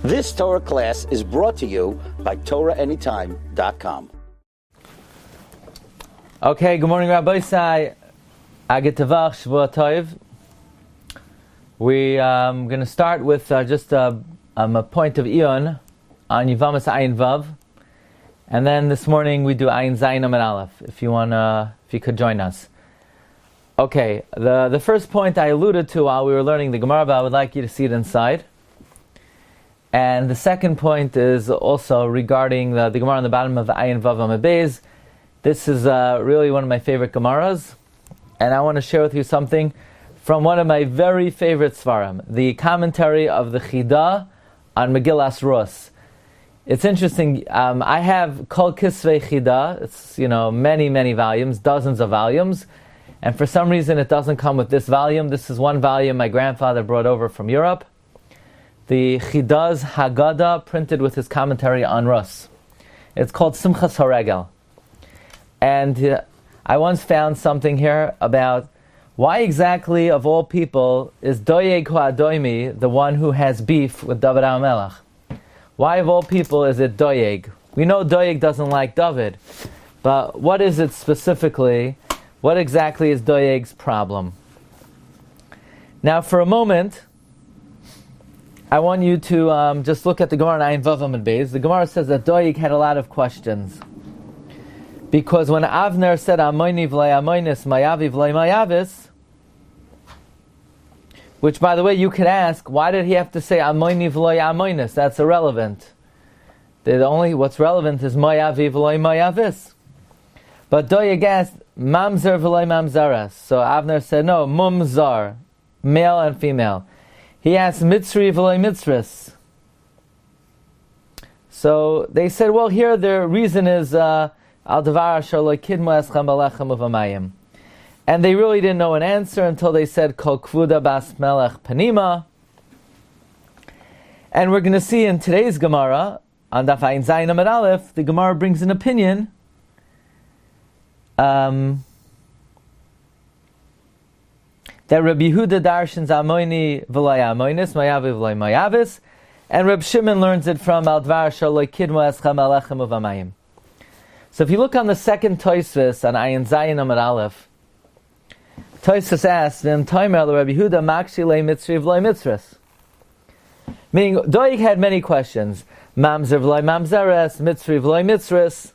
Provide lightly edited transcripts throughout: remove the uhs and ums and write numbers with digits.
This Torah class is brought to you by TorahAnytime.com. Okay, good morning, Rabbi Glatstein. Agetavach Shavua Tov. We going to start with just a point of Iyun on Yevamos Ayin Vav, and then this morning we do Ayin Zayin Amud Aleph. If you could join us. Okay, the first point I alluded to while we were learning the Gemara, but I would like you to see it inside. And the second point is also regarding the Gemara on the bottom of Ayin Vav Amud Beis. This is really one of my favorite Gemaras, and I want to share with you something from one of my very favorite Svarim, the commentary of the Chida on Megillas Rus. It's interesting, I have Kol Kisvei Chida, it's many volumes, dozens of volumes, and for some reason it doesn't come with this volume. This is one volume my grandfather brought over from Europe. The Chida's Haggadah, printed with his commentary on Rus. It's called Simchas Haregel. And I once found something here about why exactly, of all people, is Doeg Ha'adoimi the one who has beef with David HaMelech? Why, of all people, is it Doeg? We know Doeg doesn't like David, but what is it specifically? What exactly is Doeg's problem? Now, for a moment, I want you to just look at the Gemara in Ayin Vav Amud Beis. The Gemara says that Doeg had a lot of questions. Because when Avner said, Amoini v'lei amoinis, mayavi v'lei mayavis, which, by the way, you could ask, why did he have to say Amoini v'lei amoinis? That's irrelevant. What's relevant is mayavi v'lei mayavis. But Doeg asked, Mamzer v'lei mamzaras. So Avner said, no, mumzar, male and female. He asked Mitzri v'lei mitzris. So they said, well, here the reason is Al Davar Asher Lo Kidmu Eschem Balechem Uvamayim. And they really didn't know an answer until they said Kol Kvuda Bas Melech Panima. And we're going to see in today's Gemara, on Daf Ayin Zayin Amud Aleph, the Gemara brings an opinion that Rabbi Yehuda darshans Amoini v'lei Amoinis, Mayavi v'lei Mayavis, and Reb Shimon learns it from Al Dvar Asher Lo Kidmu Eschem Balechem Uvamayim. So if you look on the second Tosfos on Ayin Zayin Amud Aleph, Tosfos asks, "V'im Taimer Rabbi Yehuda Makshi Le Mitzri V'Lei Mitzris." Meaning, Doeg had many questions: Mamzer V'Lei Mamzeres, Mitzri V'Lei Mitzris,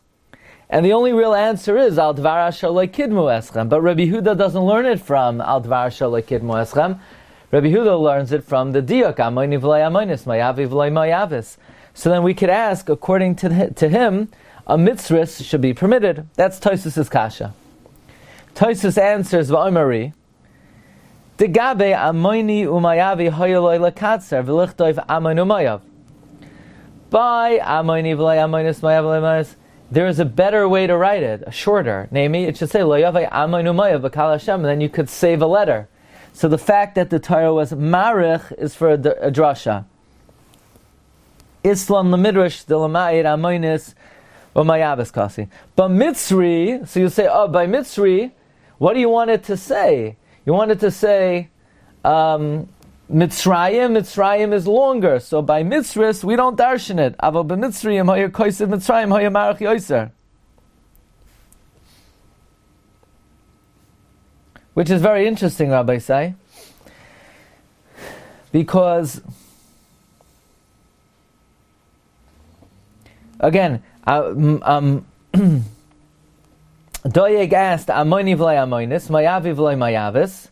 and the only real answer is Al Dvar Asher Lo Kidmu Eschem. But Rabbi Yehuda doesn't learn it from Al Dvar Asher Lo Kidmu Eschem. Rabbi Yehuda learns it from the Diuk Amoini V'Lei Amoinis, Mayavi V'Lei Mayavis. So then we could ask, according to him, a mitzris should be permitted. That's Tosfos' kasha. Tosfos answers v'omari, Degabe amoini umayavi hoyoloi lekatzer v'lichtoiv amoin umayav. By amoini v'lei amoinis mayav v'lei there is a better way to write it, a shorter. Namely, it should say lo yavei amoin umayav b'kal Hashem, and then you could save a letter. So the fact that the Torah was marich is for a drasha. Islam l'midrash the l'ma'ir amoinis but Mitzri, so you say, by Mitzri, what do you want it to say? You want it to say, Mitzrayim is longer. So by Mitzris, we don't darshan it. Avo b'Mitzrayim, hoyer koisev Mitzrayim, hoyer marach yoiser. Which is very interesting, Rabbi say, because, again, Doeg asked, Amoni v'lei amoinis, Mayavi v'lei mayavis.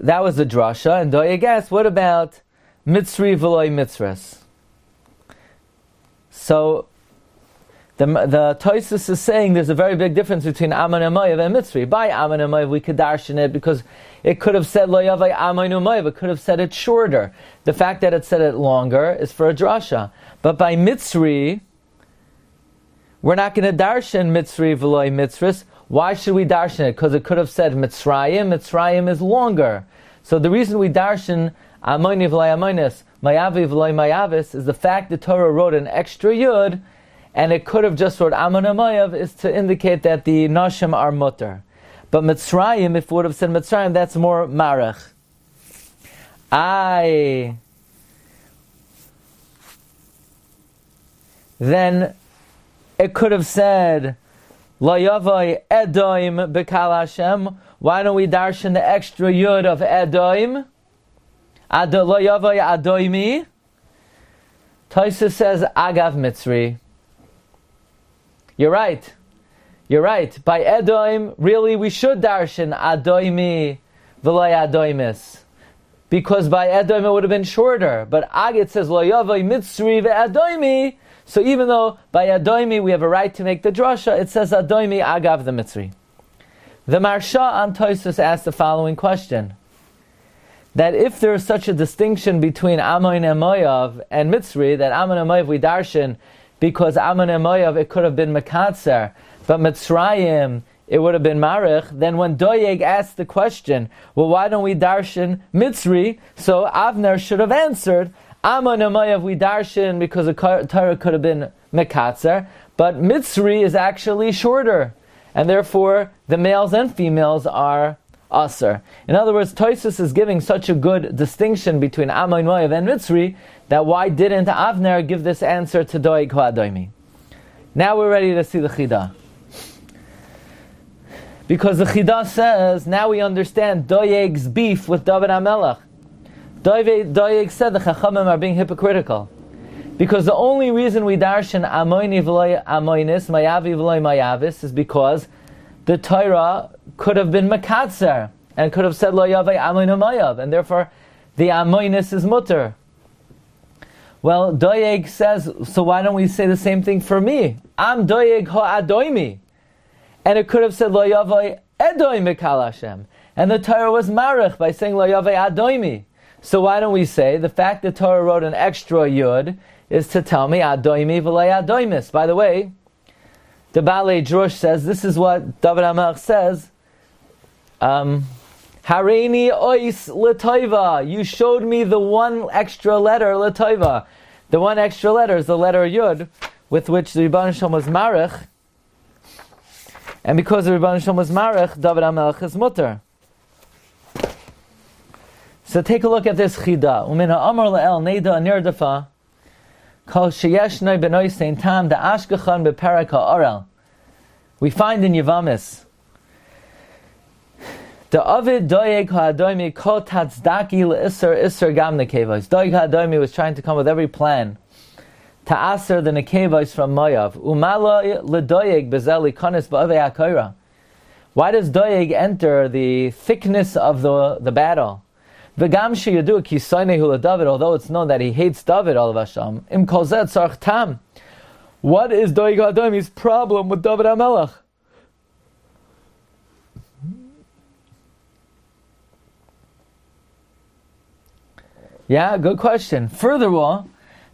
That was the drasha. And Doeg asked, what about Mitzri v'lei mitzras? So the Tosfos is saying there's a very big difference between Amon and Mayav and Mitzri. By Amon and Mayav we could darshan it because it could have said Lo Yavai Amon Mayav. It could have said it shorter. The fact that it said it longer is for a drasha. But by Mitzri, we're not going to darshan Mitzri v'loi mitzris. Why should we darshan it? Because it could have said Mitzrayim. Mitzrayim is longer. So the reason we darshan Amoni v'loi amonis, Mayavi v'loi mayavis is the fact that Torah wrote an extra yud, and it could have just wrote Amon Mayav is to indicate that the Nashim are mutter. But Mitzrayim, if it would have said Mitzrayim, that's more marach. then it could have said, Lo yavai Edoim b'kal Hashem. Why don't we darshan the extra yud of Edoim? Lo yavai Adoimi. Tosfos says, Agav Mitzri. You're right. By Edoim, really we should darshan Adoimi v'lo Adoimis. Because by Edoim it would have been shorter. But Agit says, Lo yavai Mitzri v'Adoimi. So even though by Adoimi we have a right to make the drasha, it says Adoimi Agav the Mitzri. The Marsha on Tosfos asked the following question. That if there is such a distinction between Ammon and Moav and Mitzri, that Ammon and Moav we darshan because Ammon and Moav it could have been Mekatzer, but Mitzrayim it would have been Marich, then when Doeg asked the question, well, why don't we darshan Mitzri? So Avner should have answered, Ammon and Moav we darshan because the Torah could have been Mekatzer, but Mitzri is actually shorter, and therefore the males and females are Aser. In other words, Tosfos is giving such a good distinction between Ammon, Moav, and Mitzri that why didn't Avner give this answer to Doeg Hoadoimi? Now we're ready to see the Chidah. Because the Chidah says, now we understand Doeg's beef with David HaMelech. Doeg said the Chachamim are being hypocritical. Because the only reason we darshan Amoini v'loy Amoinis, Mayavi v'loy Mayavis, is because the Torah could have been Mekatzer, and could have said Lo Yavai Amoin Mayav, and therefore the Amoinis is mutter. Well, Doeg says, so why don't we say the same thing for me? I'm Doeg ha'adoimi. And it could have said Lo Yavai Edoim B'kal Hashem. And the Torah was marich by saying Lo Yavai Adoimi. So why don't we say the fact that Torah wrote an extra yud is to tell me Adoimi v'lo Adoimis. By the way, the Balei Drush says, this is what David HaMelech says, Hareini ois l'toiva. You showed me the one extra letter, l'toiva. The one extra letter is the letter yud, with which the Rebbeinu Shalom was marich. And because the Rebbeinu Shalom was marich, David HaMelech is mutter. So take a look at this chidah. Umina amar la'el neida nirdafa kol sheyeshnoi benoisein tam da ashkachan beperak ha'orel. We find in Yevamos the Ovid Doeg ha'adoimi kol tatzdaki le'isser isser gam nekevos. Doeg ha'adoimi was trying to come with every plan to aser the nekevos from Moav. Umala le'doeg bezel likonis ba'ovei ha'koira. Why does Doeg enter the thickness of the battle? V'gam sheyadu ki soinehu leDavid, although it's known that he hates David, all of Hashem. Im kol zeh tzarich tam. What is Doeg ha'adoimi's problem with David HaMelech? Yeah, good question. Furthermore,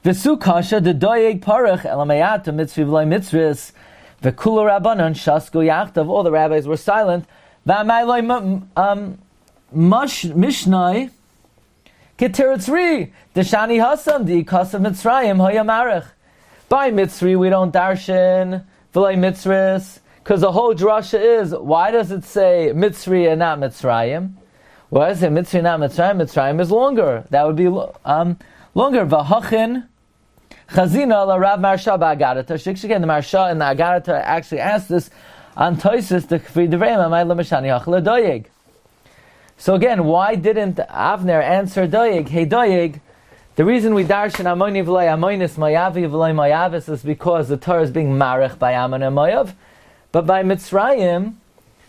v'su kasha de Doeg parach elamayata mitzvah v'loi mitzvahs v'kula rabbanon shasku yachtav. All the rabbis were silent. V'amay Mishnai Keteretzri Deshani Hasam Di Kasav Mitzrayim Hoya Marich. By Mitzri we don't darshan v'loi mitzvahs, because the whole drasha is, why does it say Mitzri and not Mitzrayim? Why is it Mitzri not Mitzrayim? Mitzrayim is longer. That would be longer. V'hachin Chazina la Rav Marsha ba'Agadata. Again, the Marsha and the Agadata actually asked this on Tosfos the Kfir Devrei Mamay L'Mashani Hachla Doeg. So again, why didn't Avner answer Doeg? Hey Doeg, the reason we darshan Amoni v'loi Amoinis Mayavi v'loi Mayavis is because the Torah is being marich by Ammon and Moav, but by Mitzrayim,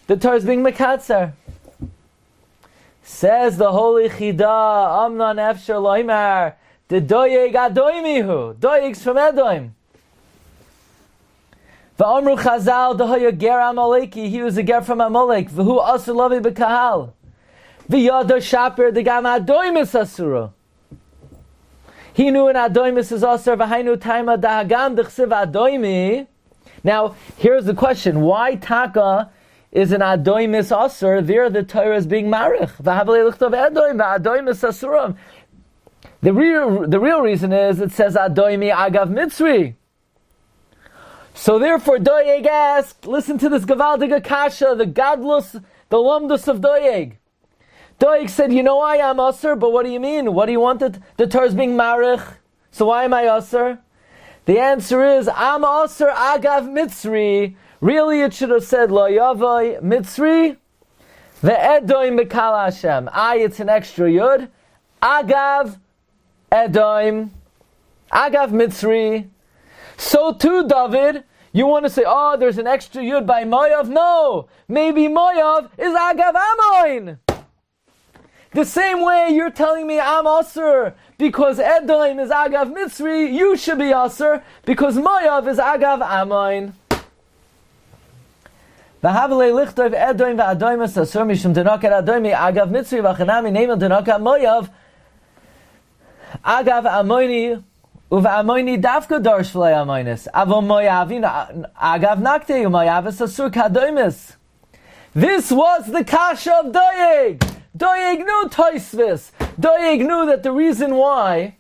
the Torah is being Mekatzer. Says the holy Chidah, Amnon Efsher Loimar, the Doeg Adoimihu, Doeg's from Edom. V'amru Chazal, the Hoya Ger Amaleki, he was a Ger from Amalek, v'hu Asur Lavi B'Kahal. V'yada Shaper, the Gam Adoimis Asura. He knew an Adoimis is Asur, v'hainu Taima Dahagam D'chsiv Adoimi. Now, here's the question, why Taka is an Adoimis Asur? There the Torah is being marich. V'havalei l'chtav Adoim, v'Adoimis Asuram. The real reason is it says Adoimi Agav Mitzri. So therefore Doeg asked, listen to this Gavaldiga Kasha, the godless, the lumdus of Doeg. Doeg said, you know why I'm Asur, but what do you mean? What do you want? The Torah is being marich, so why am I Asur? The answer is Am Aser Agav Mitzri. Really, it should have said Lo Yavai Mitzri Ve'edoim B'Kal Hashem. It's an extra yud. Agav Edoim. Agav Mitzri. So too, David, you want to say, there's an extra yud by Moav? No! Maybe Moav is Agav Amoin! The same way you're telling me I'm Aser because Edoim is Agav Mitzri, you should be Aser because Moav is Agav Amoin. V'havale lichtov Edoim v'Adoim es Asur mishum denokat Adoimi Agav Mitzri v'chanami neimel denokat Moav Agav Amoini uv'Amoini davka darsh v'lei Amoinis avo Moavin Agav Nakte u'Moav es Asur kadoimis. This was the kasha of Doeg. Doeg knew Toisvis. Doeg knew that the reason why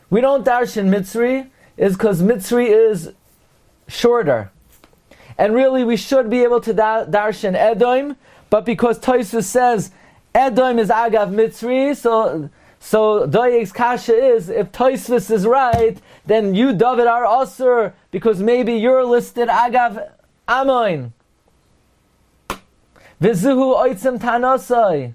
we don't darshan Mitzri is because Mitzri is shorter. And really we should be able to darshan Edoim, but because Toisvis says Edoim is Agav Mitzri, so Doeg's kasha is, if Toisvis is right, then you, David, are Asur, because maybe you're listed Agav Amoin. Vizuhu oitzim tanasai.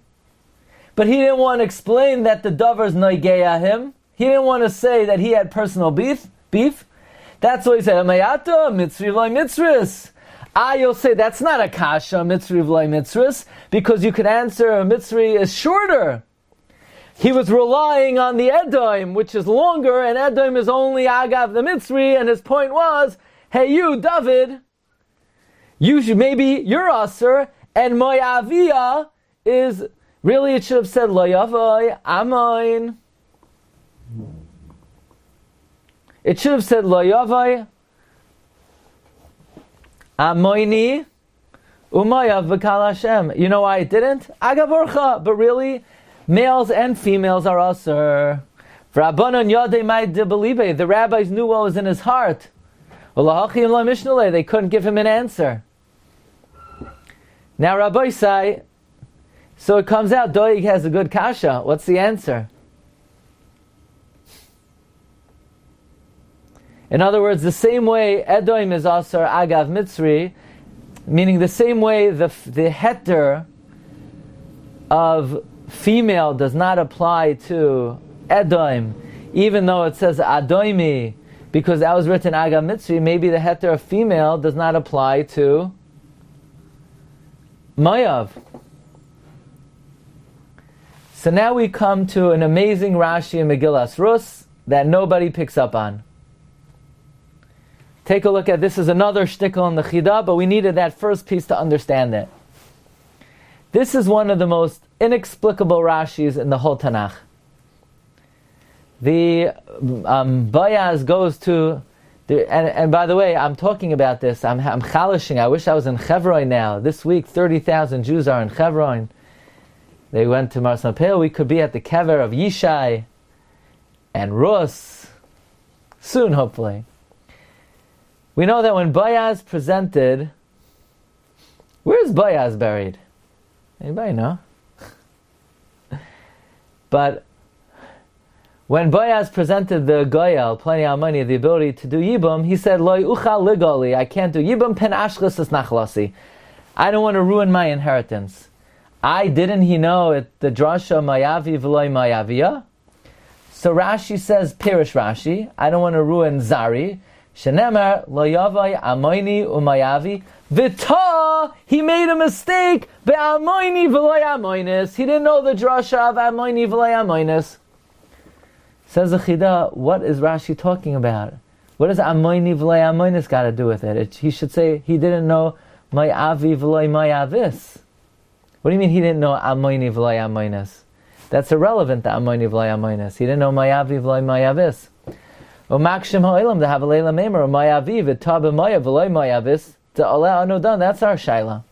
But he didn't want to explain that the davar's noigeya him. He didn't want to say that he had personal beef. That's why he said, Amayata, mitzri v'lai mitzris. You'll say, that's not a kasha, mitzri v'lai mitzris, because you could answer, mitzri is shorter. He was relying on the Edoim, which is longer, and Edoim is only Agav the mitzri, and his point was, hey you, David, maybe you're Aser, and Moavia is, really it should have said Lo Yavai Amoin. It should have said Lo Yavai Amoini Umayav V'Kal Hashem. You know why it didn't? Agav Orcha. But really, males and females are Aser. V'Rabbanan Yadei Mai Debelibe. The rabbis knew what was in his heart. They couldn't give him an answer. Now Rabbi say, so it comes out Doeg has a good kasha. What's the answer? In other words, the same way Edoim is Asar Agav Mitzri, meaning the same way the heter of female does not apply to Edoim, even though it says Adoimi, because that was written Agav Mitzri, maybe the heter of female does not apply to Moav. So now we come to an amazing Rashi in Megillas Rus that nobody picks up on. Take a look at this. Is another shtickle in the Chidah, but we needed that first piece to understand it. This is one of the most inexplicable Rashis in the whole Tanakh. The Bayaz goes to and by the way, I'm talking about this. I'm chalishing. I wish I was in Chevron now. This week, 30,000 Jews are in Chevron. They went to Mars Napel. We could be at the kever of Yishai and Rus soon, hopefully. We know that when Bayaz presented, where's Bayaz buried? Anybody know? But when Boaz presented the Goyal, plenty of money, the ability to do Yibum, he said, Loi uchal ligali, I can't do Yibum, pen ashlis es nachlasi. I don't want to ruin my inheritance. Didn't he know it, the drasha mayavi v'loi mayavia? So Rashi says, Pirish Rashi, I don't want to ruin Zari. Shenemar, lo yavai amoini umayavi. V'ta, he made a mistake, be'amoini v'loi amoinis. He didn't know the drasha of amoini v'loi amoinis. Says the Chidah, what is Rashi talking about? What does Amoini v'loi Amoinis got to do with it? He should say, he didn't know my avi v'loi my avis. What do you mean he didn't know Amoini v'loi Amoinis? That's irrelevant to Amoini v'loi Amoinis. He didn't know my avi v'loi my avis. U'makshim ha'olam to have a leila memer, my avi v'ta b'maya v'loi my avis, to aleh anodan. That's our shaila.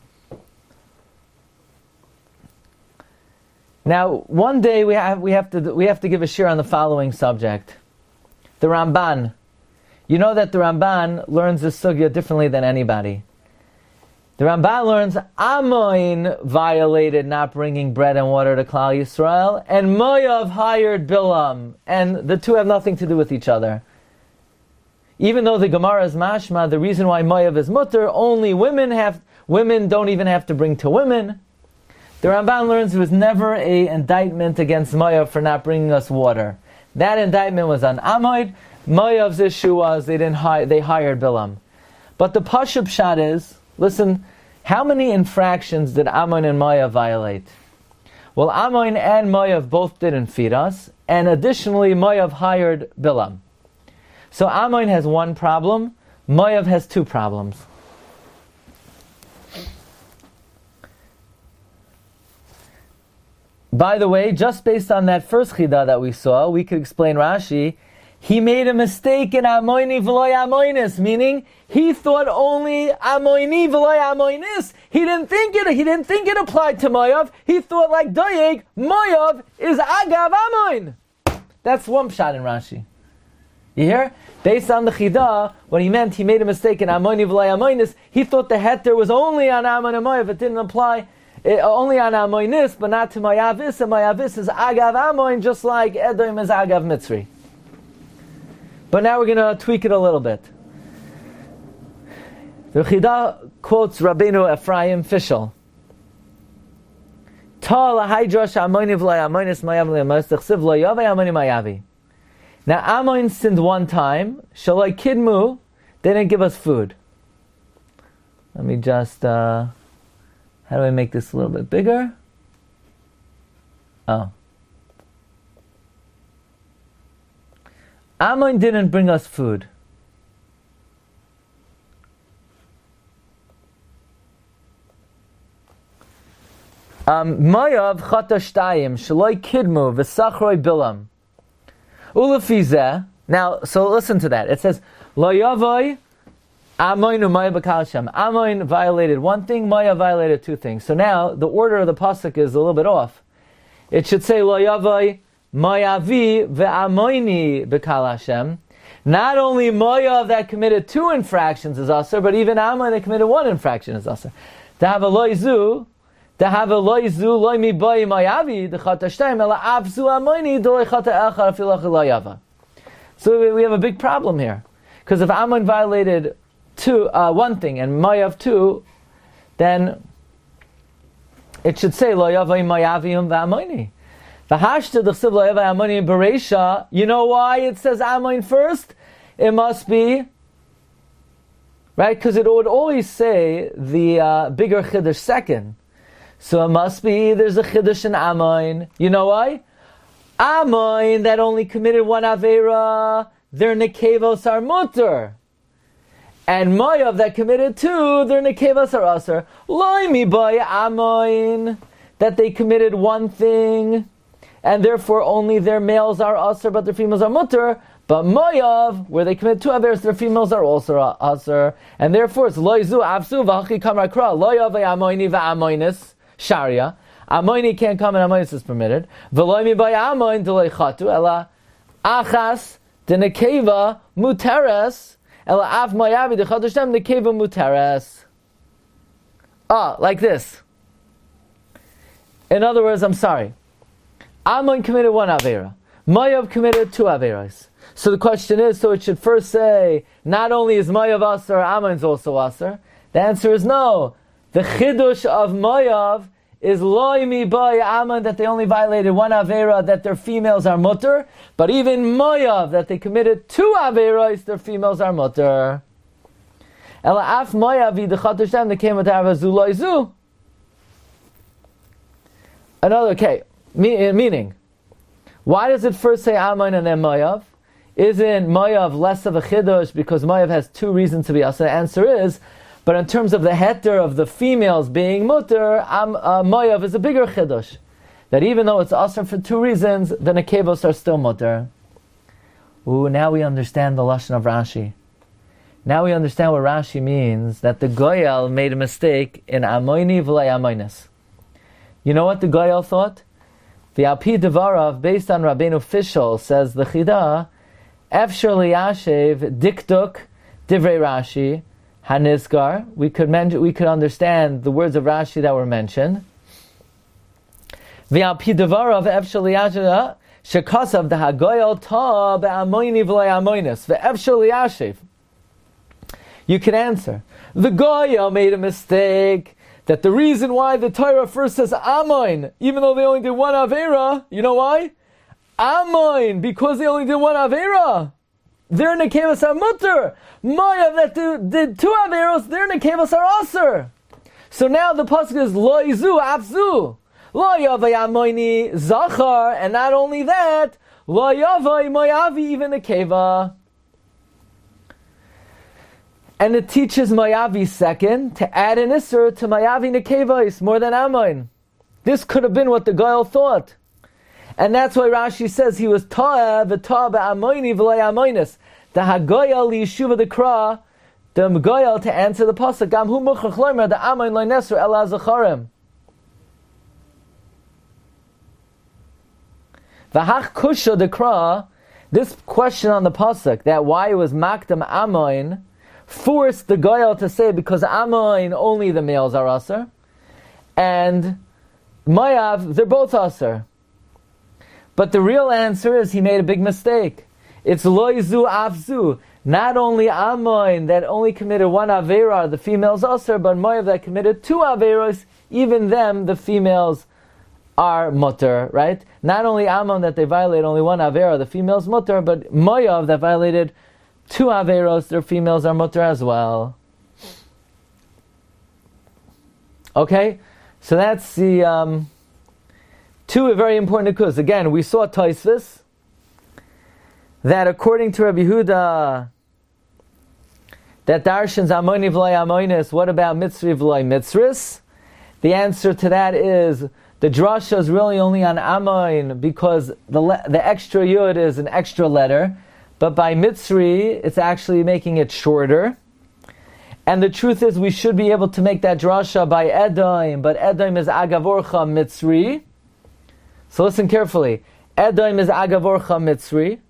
Now, one day we have to give a shir on the following subject. The Ramban. You know that the Ramban learns the Sugya differently than anybody. The Ramban learns Amoin violated not bringing bread and water to Klal Yisrael, and Moav hired Bilam, and the two have nothing to do with each other. even though the Gemara is mashma, the reason why Mayav is mutter, only women don't even have to bring to women. The Ramban learns there was never a indictment against Mayav for not bringing us water. That indictment was on Amoid. Mayav's issue was they hired Bilam. But the Pashup Pshat is, listen, how many infractions did Ammon and Mayav violate? Well, Ammon and Mayav both didn't feed us, and additionally Mayav hired Bilam. So Ammon has one problem, Mayav has two problems. By the way, just based on that first chidah that we saw, we could explain Rashi. He made a mistake in Amoini v'loy Amoinis, meaning he thought only Amoini v'loy Amoinis. He didn't think it applied to Mayav. He thought like Doeg, Mayav is Agav Amoin. That's one pshat in Rashi. You hear? Based on the chidah, what he meant, he made a mistake in Amoini v'loy Amoinis. He thought the heter was only on Amon and Mayav. It didn't apply. Only on Amoinis, but not to Mayavis, and Mayavis is Agav Amoin, just like Edom is Agav Mitzri. But now we're going to tweak it a little bit. The Chidah quotes Rabbeinu Ephraim Fischel. Now Amoin sinned one time, Shalai Kidmu, they didn't give us food. Let me just, how do I make this a little bit bigger? Oh. Ammon didn't bring us food. Mayav chata shtayim shaloi kidmu v'sachroi bilam ulefizeh. Now, so listen to that. It says lo yavoi Ammon u'Mayav b'kal Hashem. Ammon violated one thing, Mayav violated two things. So now the order of the pasuk is a little bit off. It should say lo yavoi Mayavi ve'amoini b'kal Hashem. Not only Mayav that committed two infractions is asur, but even Ammon that committed one infraction is asur. To have a loizu loy mi boy Mayavi d'chata shtayim ela avzu amoini d'loy chata echad afilach loyava. So we have a big problem here, because if Ammon violated one thing and Mayav two, then it should say loyava Mayavim ve'amoini. You know why it says Ammon first? It must be, right? Because it would always say the bigger chiddush second. So it must be there's a chiddush in Ammon. You know why? Ammon that only committed one avera, their nekevos are mutter. And Mayav that committed two, their nekevos are aser. Loi mi by Ammon that they committed one thing, and therefore only their males are aser, but their females are mutter. But Mayav, where they commit two averes, their females are also aser, and therefore it's loizu avsu v'hachi kamar kra loyav v'amoini v'amoinis sharia. Amoini can't come and amoinis is permitted. V'loimi by amoin d'loi chatu ela achas d'nekeva muteres ela av mayavi d'chatu shem nekeva muteres. Like this. In other words, I'm sorry. Ammon committed one avera. Mayav committed two averas. So the question is, so it should first say, not only is Mayav aser, Ammon's also aser. The answer is no. The chidush of Mayav is loy mi bay Ammon that they only violated one avera, that their females are mutter. But even Mayav that they committed two averas, their females are mutter. Ela af Mayav v'dechatu shem that came with avazu loizu. Meaning, why does it first say Ammon and then Mayav? Isn't Mayav less of a chiddush because Mayav has two reasons to be aser? The answer is, but in terms of the heter of the females being mutter, Mayav is a bigger chiddush. That even though it's aser for two reasons, the nekevos are still mutter. Now we understand the lashon of Rashi. Now we understand what Rashi means, that the Goyal made a mistake in Amoini v'lei Amoinis. You know what the Goyal thought? The Alpi Devarav, based on Rabbeinu Fischel, says the Chidah, Efshar liyashev dikduk divrei Rashi hanizgar. We could understand the words of Rashi that were mentioned. V'alpi devarav efshar liyashev shekasav the hagoyal ta be'amoini v'lei amoinis ve'efshar liyashev. You can answer. The Goya made a mistake. That the reason why the Torah first says Amoin, even though they only did one Avera, you know why? Amoin, because they only did one Avera. Their nekevas are mutter. Moav that did two Averos, their nekevas are aser. So now the pasuk is Lo Izu Afzu. Lo Yavai Amoini Zachar, and not only that, Lo Yavai Moavi even nekeva. And it teaches Mayavi second to add an Isser to Mayavi Nekevais more than Amoin. This could have been what the Goyal thought. And that's why Rashi says he was Ta'eh v'Ta'eh ba'amoini v'lay amoinis. The HaGoyal liyeshuva the Kra, the Goyal to answer the Pasuk, Gam hu muchach loimer, the Amoin loy nesr ela zacharim. V'hach kusha the Kra, this question on the Pasuk, that why it was Makdam Amoin, forced the Goyal to say because Amoin only the males are aser, and Mayav they're both aser. But the real answer is he made a big mistake. It's loizu afzu. Not only Amoin that only committed one avera, the females aser, but Mayav that committed two averos, even them the females are mutter, right? Not only Ammon that they violate only one avera, the females mutter, but Mayav that violated two averos, their females are mutter as well. Okay, so that's the two very important kudos. Again, we saw Tosfos that according to Rabbi Yehuda, that darshans amoni v'lay amonis. What about mitzri v'lay mitzris? The answer to that is the drasha is really only on amoin because the extra yud is an extra letter. But by Mitzri, it's actually making it shorter. And the truth is, we should be able to make that drasha by Edom, but Edom is Agavorcha Mitzri. So listen carefully. Edom is Agavorcha Mitzri.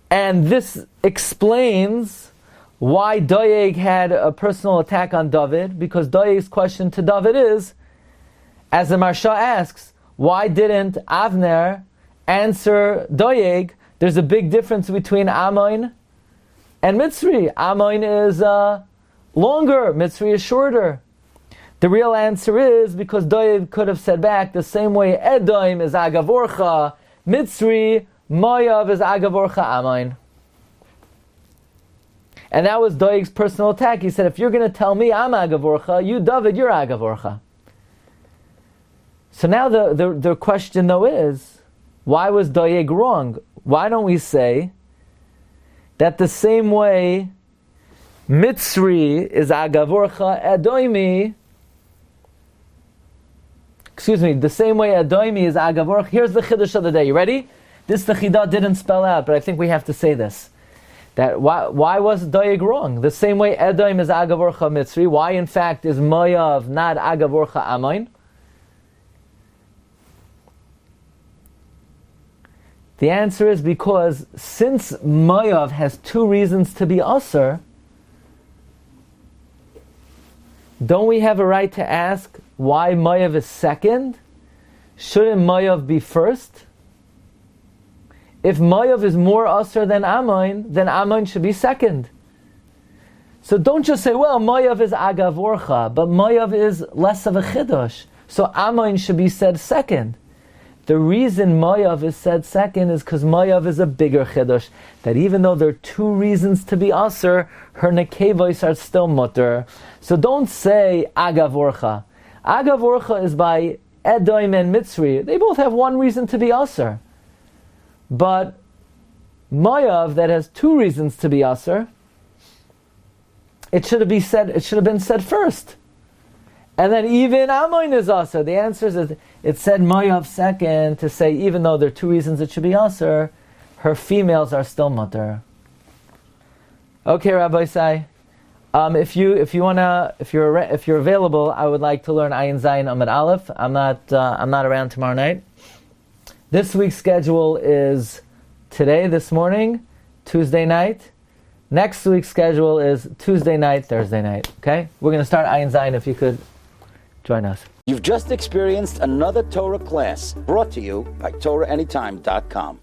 And this explains why Doeg had a personal attack on David, because Doeg's question to David is, as the Marsha asks, why didn't Avner answer Doeg? There's a big difference between Amoin and Mitzri. Amoin is longer, Mitzri is shorter. The real answer is because Doeg could have said back the same way Edom is Agavorcha, Mitzri, Mayav is Agavorcha Amoin. And that was Doeg's personal attack. He said, if you're going to tell me I'm Agavorcha, you David, you're Agavorcha. So now the question though is, why was Doeg wrong? Why don't we say that the same way Mitzri is Agavorcha, Edoimi, the same way Edoimi is Agavorcha. Here's the Chiddush of the day. You ready? This the Chidah didn't spell out, but I think we have to say this. That why was Doeg wrong? The same way Edom is Agavorcha Mitzri, why in fact is Mayav not Agavorcha Amoin? The answer is because since Mayav has two reasons to be Asr, don't we have a right to ask why Mayav is second? Shouldn't Mayav be first? If Mayav is more Asr than Amoin, then Amoin should be second. So don't just say, well, Mayav is Agavorcha, but Mayav is less of a Chiddush, so Amoin should be said second. The reason Mayav is said second is because Mayav is a bigger Chiddush, that even though there are two reasons to be Asr, her Nekevos are still mutter. So don't say Agavorcha. Agavorcha is by Edom and Mitzri. They both have one reason to be Asr. But Mayav, that has two reasons to be Asr, it should have been said first. And then even Amoin is Asr. The answer is it said Mayav second to say even though there are two reasons it should be Asr, her females are still mutter. Okay, Rabbi Sai. If you're available, I would like to learn Ayin Zayin Amud Aleph. I'm not around tomorrow night. This week's schedule is today, this morning, Tuesday night. Next week's schedule is Tuesday night, Thursday night. Okay? We're going to start Ayin Zayin if you could join us. You've just experienced another Torah class brought to you by TorahAnytime.com.